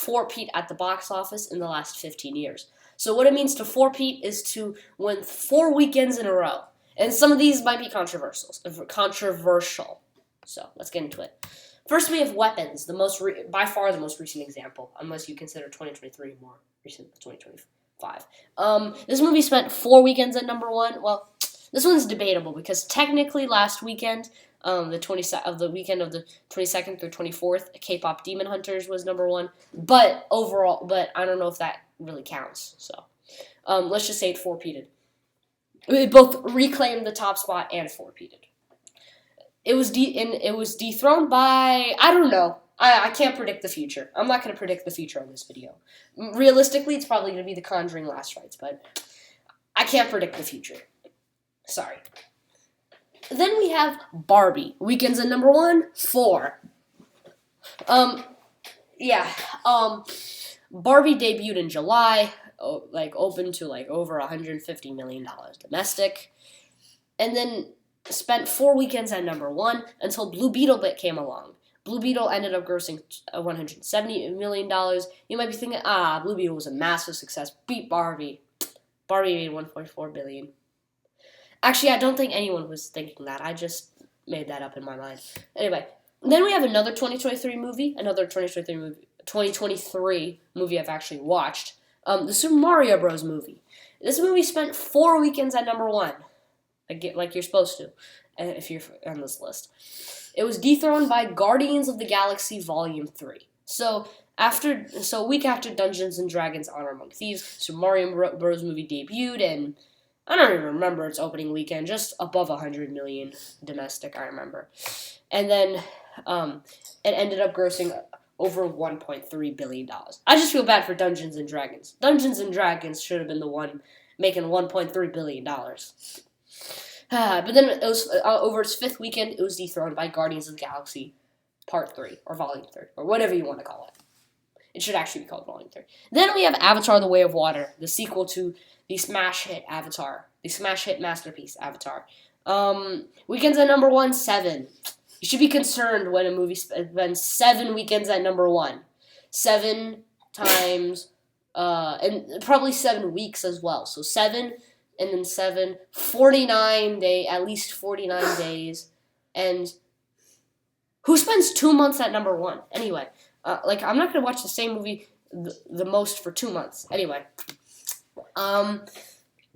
four-peat at the box office in the last 15 years. So what it means to four-peat is to win 4 weekends in a row. And some of these might be controversial. So let's get into it. First, we have Weapons, by far the most recent example, unless you consider 2023 more recent than 2025. This movie spent 4 weekends at number 1. Well, this one's debatable because technically last weekend, the weekend of the 22nd through 24th, K-pop Demon Hunters was number 1. But I don't know if that really counts. So let's just say it four-peated. It both reclaimed the top spot and four-peated. It was dethroned by, I don't know. I can't predict the future. I'm not going to predict the future on this video. Realistically, it's probably going to be The Conjuring Last Rites, but I can't predict the future. Sorry. Then we have Barbie. Weekends at number 1, 4. Barbie debuted in July, opened to over $150 million domestic, and then spent 4 weekends at number 1 until Blue Beetle came along. Blue Beetle ended up grossing $170 million. You might be thinking, Blue Beetle was a massive success, beat Barbie. Barbie made $1.4 billion. Actually, I don't think anyone was thinking that. I just made that up in my mind. Anyway, then we have another 2023 movie I've actually watched. The Super Mario Bros. Movie. This movie spent 4 weekends at number 1. Like you're supposed to, if you're on this list. It was dethroned by Guardians of the Galaxy Volume 3. So a week after Dungeons & Dragons Honor Among Thieves, Super Mario Bros. Movie debuted, and I don't even remember its opening weekend, just above 100 million domestic, I remember. And then it ended up grossing over $1.3 billion. I just feel bad for Dungeons & Dragons. Dungeons & Dragons should have been the one making $1.3 billion. But then it was over its 5th weekend, it was dethroned by Guardians of the Galaxy Part 3, or Volume 3, or whatever you want to call it. It should actually be called Volume 3. Then we have Avatar: The Way of Water, the sequel to the smash hit Avatar, the smash hit masterpiece Avatar. Weekends at number 1, 7. You should be concerned when a movie spends 7 weekends at number 1. 7 times, and probably 7 weeks as well. So 7, and then 7, 49 days, at least 49 days. And who spends 2 months at number 1? Anyway, I'm not going to watch the same movie the most for 2 months. Anyway, it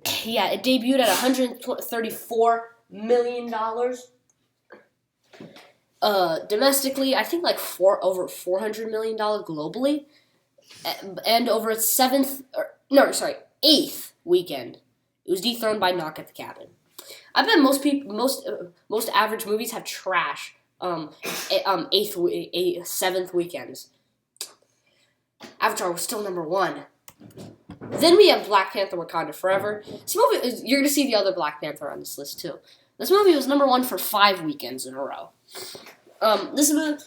debuted at $134 million. Domestically, I think over $400 million globally, and over its 8th weekend, it was dethroned by Knock at the Cabin. I bet most average movies have trash 7th weekends. Avatar was still number 1. Then we have Black Panther: Wakanda Forever. This movie, you're gonna see the other Black Panther on this list too. This movie was number 1 for 5 weekends in a row. This movie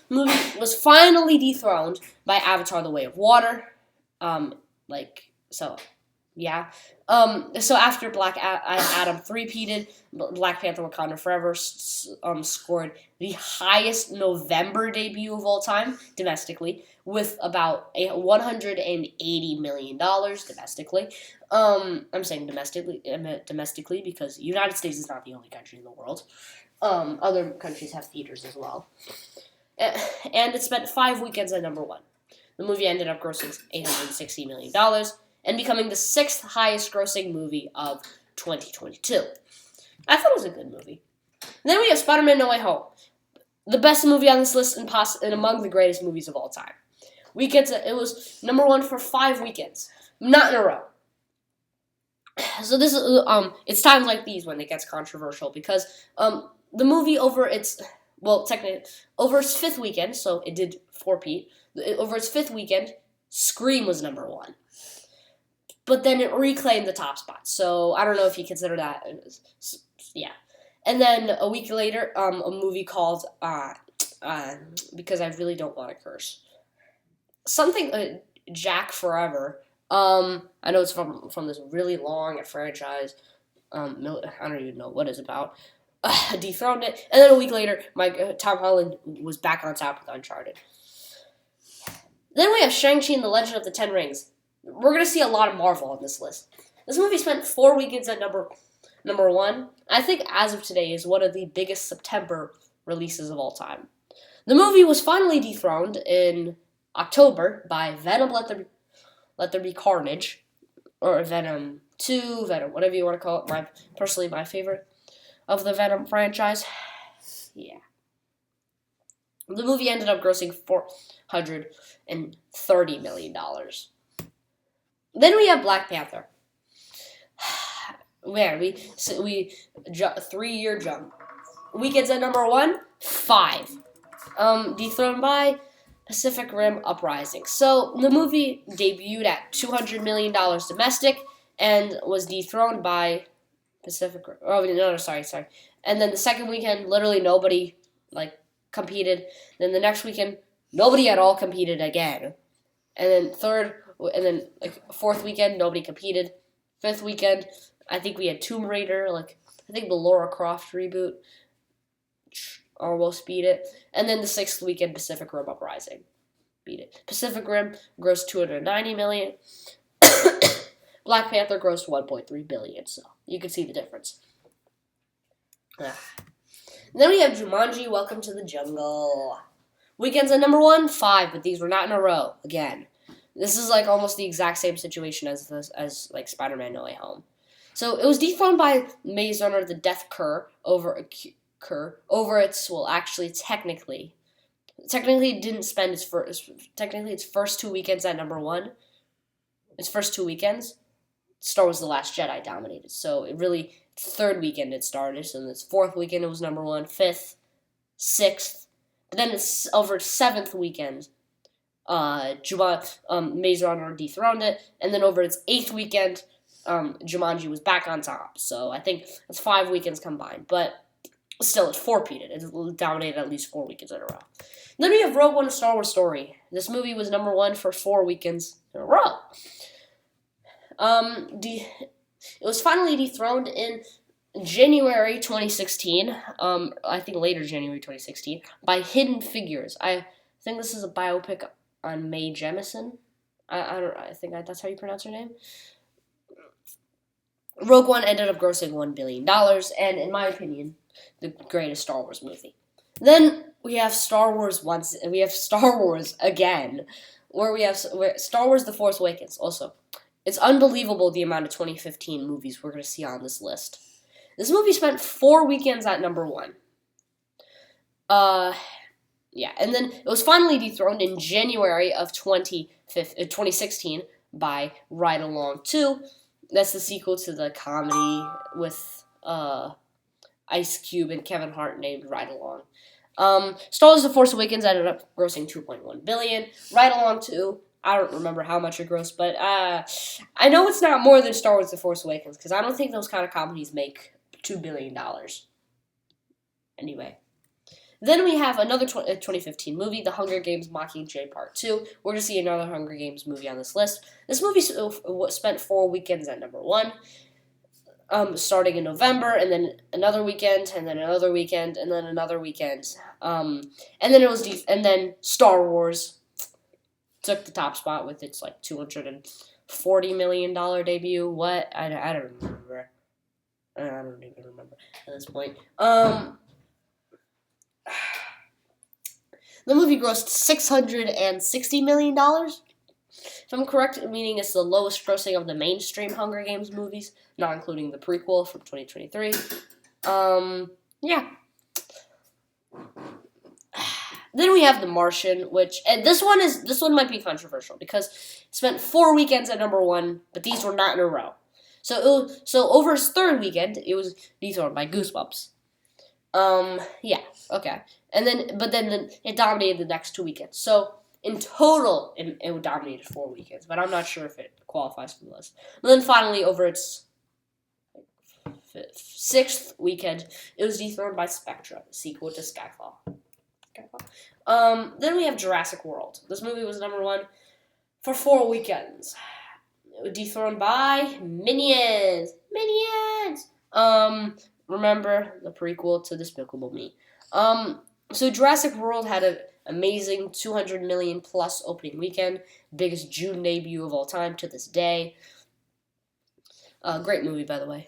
was finally dethroned by Avatar: The Way of Water. So after Black Adam three-peated, Black Panther: Wakanda Forever scored the highest November debut of all time domestically, with about $180 million domestically. I'm saying domestically because the United States is not the only country in the world. Other countries have theaters as well. And it spent 5 weekends at number 1. The movie ended up grossing $860 million and becoming the 6th highest grossing movie of 2022. I thought it was a good movie. And then we have Spider-Man: No Way Home. The best movie on this list and among the greatest movies of all time. It was number 1 for 5 weekends. Not in a row. So this is it's times like these when it gets controversial because the movie over its 5th weekend, so it did four-peat. Over its 5th weekend, Scream was number 1. But then it reclaimed the top spot, so I don't know if you consider that. Yeah. And then a week later, a movie called, because I really don't want to curse, something, Jack Forever. I know it's from this really long franchise. I don't even know what it's about. Dethroned it, and then a week later, Tom Holland was back on top with Uncharted. Then we have Shang-Chi and the Legend of the Ten Rings. We're going to see a lot of Marvel on this list. This movie spent 4 weekends at number one. I think as of today is one of the biggest September releases of all time. The movie was finally dethroned in October by Venom Let There Be Carnage, or Venom 2, Venom, whatever you want to call it. Personally, my favorite of the Venom franchise. Yeah. The movie ended up grossing $430 million. Then we have Black Panther. Man, we 3-year jump. Weekends at number 1, 5. Dethroned by Pacific Rim Uprising. So the movie debuted at $200 million domestic and was dethroned by Pacific Rim. Oh no, sorry. And then the second weekend, literally nobody competed. Then the next weekend, nobody at all competed again. And then fourth weekend, nobody competed. Fifth weekend, I think we had Tomb Raider, I think the Lara Croft reboot almost beat it. And then the sixth weekend, Pacific Rim Uprising beat it. Pacific Rim grossed $290 million. Black Panther grossed $1.3 billion, so you can see the difference. Then we have Jumanji, Welcome to the Jungle. Weekends at number 1, 5, but these were not in a row, again. This is almost the exact same situation as Spider-Man No Way Home. So it was dethroned by Maze Runner The Death Cur over its, well, actually, technically it didn't spend its first 2 weekends at number 1. Its first 2 weekends, Star Wars The Last Jedi dominated. So it really, third weekend it started. So in its fourth weekend it was number 1, fifth, sixth. But then it's over its seventh weekend, Maze Runner dethroned it. And then over its eighth weekend, Jumanji was back on top. So I think it's 5 weekends combined. But still, it's four-peated. It dominated at least 4 weekends in a row. Then we have Rogue One: A Star Wars Story. This movie was number 1 for 4 weekends in a row. It was finally dethroned in January 2016. I think later January 2016 by Hidden Figures. I think this is a biopic on Mae Jemison. I think that's how you pronounce her name. Rogue One ended up grossing $1 billion, and in my opinion, the greatest Star Wars movie. Then we have Star Wars again, where Star Wars: The Force Awakens. Also, it's unbelievable the amount of 2015 movies we're going to see on this list. This movie spent 4 weekends at number 1. And then it was finally dethroned in January of 2016 by Ride Along 2. That's the sequel to the comedy with Ice Cube and Kevin Hart named Ride Along. Star Wars: The Force Awakens ended up grossing $2.1 billion. Ride Along 2, I don't remember how much it grossed, but I know it's not more than Star Wars: The Force Awakens, because I don't think those kind of comedies make $2 billion. Anyway. Then we have another 2015 movie, The Hunger Games: Mockingjay Part 2. We're going to see another Hunger Games movie on this list. This movie spent 4 weekends at number 1, starting in November, and then another weekend, and then another weekend, and then another weekend. And then Star Wars took the top spot with its $240 million debut. What? I don't remember. I don't even remember at this point. The movie grossed $660 million, if I'm correct, meaning it's the lowest grossing of the mainstream Hunger Games movies, not including the prequel from 2023. Yeah. Then we have The Martian, and this one might be controversial because it spent 4 weekends at number 1, but these were not in a row. So over its third weekend, it was dethroned by Goosebumps. Yeah, okay. But then it dominated the next 2 weekends. So in total, it dominated 4 weekends, but I'm not sure if it qualifies for the list. And then finally, over its 6th weekend, it was dethroned by Spectra, the sequel to Skyfall. Then we have Jurassic World. This movie was number 1 for 4 weekends. It was dethroned by Minions. Remember the prequel to Despicable Me. So Jurassic World had amazing 200 million plus opening weekend, biggest June debut of all time to this day. Great movie, by the way.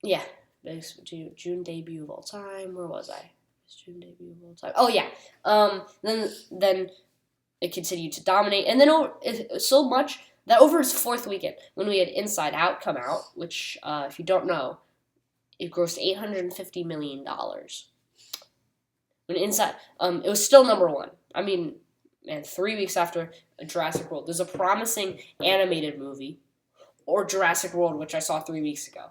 Yeah, biggest June debut of all time. Where was I? June debut of all time. Oh yeah. Then it continued to dominate, and then so much that over its fourth weekend, when we had Inside Out come out, which if you don't know, it grossed $850 million. When it was still number one. I mean, man, 3 weeks after Jurassic World, there's a promising animated movie, or Jurassic World, which I saw 3 weeks ago.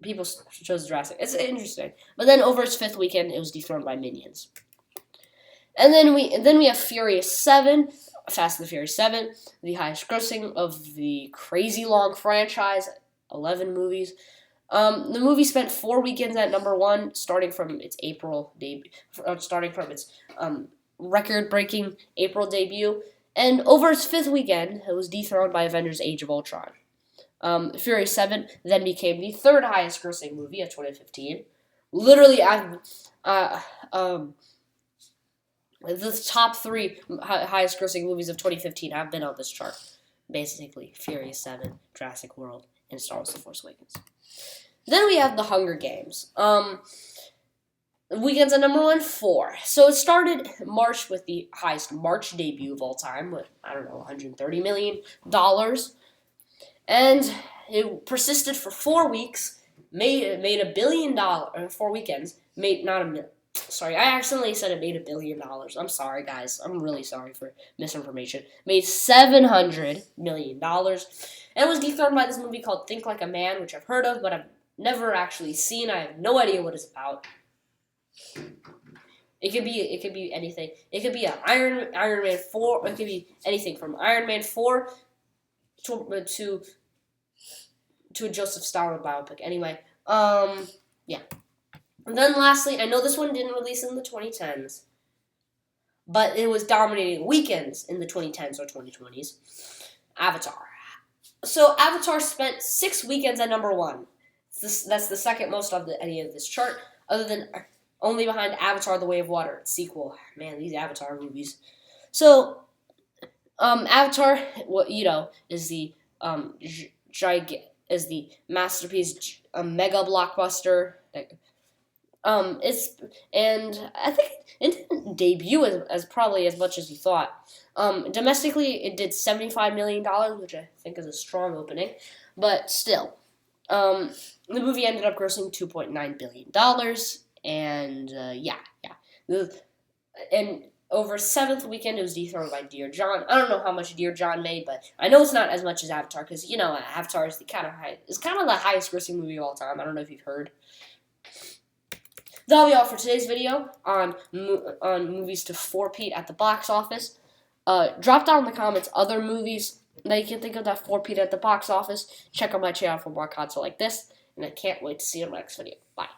People chose Jurassic. It's interesting. But then over its fifth weekend, it was dethroned by Minions. And then we have Furious 7, Fast and the Furious 7, the highest grossing of the crazy long franchise, 11 movies. The movie spent 4 weekends at number one, starting from its record-breaking April debut. And over its fifth weekend, it was dethroned by Avengers: Age of Ultron. Furious 7 then became the third highest grossing movie of 2015. Literally, the top 3 highest grossing movies of 2015 have been on this chart. Basically, Furious 7, Jurassic World, and Star Wars: The Force Awakens. Then we have The Hunger Games. Weekends at number 1, 4. So it started March with the highest March debut of all time with, $130 million. And it persisted for 4 weeks, made $1 billion, 4 weekends, I accidentally said it made $1 billion. I'm sorry, guys. I'm really sorry for misinformation. Made $700 million. And was dethroned by this movie called Think Like a Man, which I've heard of, but I've never actually seen. I have no idea what it's about. It could be anything. It could be an Iron Man 4. It could be anything from Iron Man 4 to a Joseph Stalin biopic. Anyway, yeah. And then lastly, I know this one didn't release in the 2010s, but it was dominating weekends in the 2010s or 2020s. Avatar. So Avatar spent 6 weekends at number 1. That's the second most of any of this chart, other than only behind Avatar: The Way of Water sequel. Man, these Avatar movies. So, Avatar, is the is the masterpiece, a mega blockbuster. I think it didn't debut as probably as much as you thought. Domestically, it did $75 million, which I think is a strong opening, but still, the movie ended up grossing $2.9 billion, and and over 7th weekend, it was dethroned by Dear John. I don't know how much Dear John made, but I know it's not as much as Avatar, because Avatar is kind of the highest grossing movie of all time. I don't know if you've heard. That'll be all for today's video on movies to four-peat at the box office. Drop down in the comments other movies that you can think of that four-peat at the box office. Check out my channel for more content like this, and I can't wait to see you in the next video. Bye.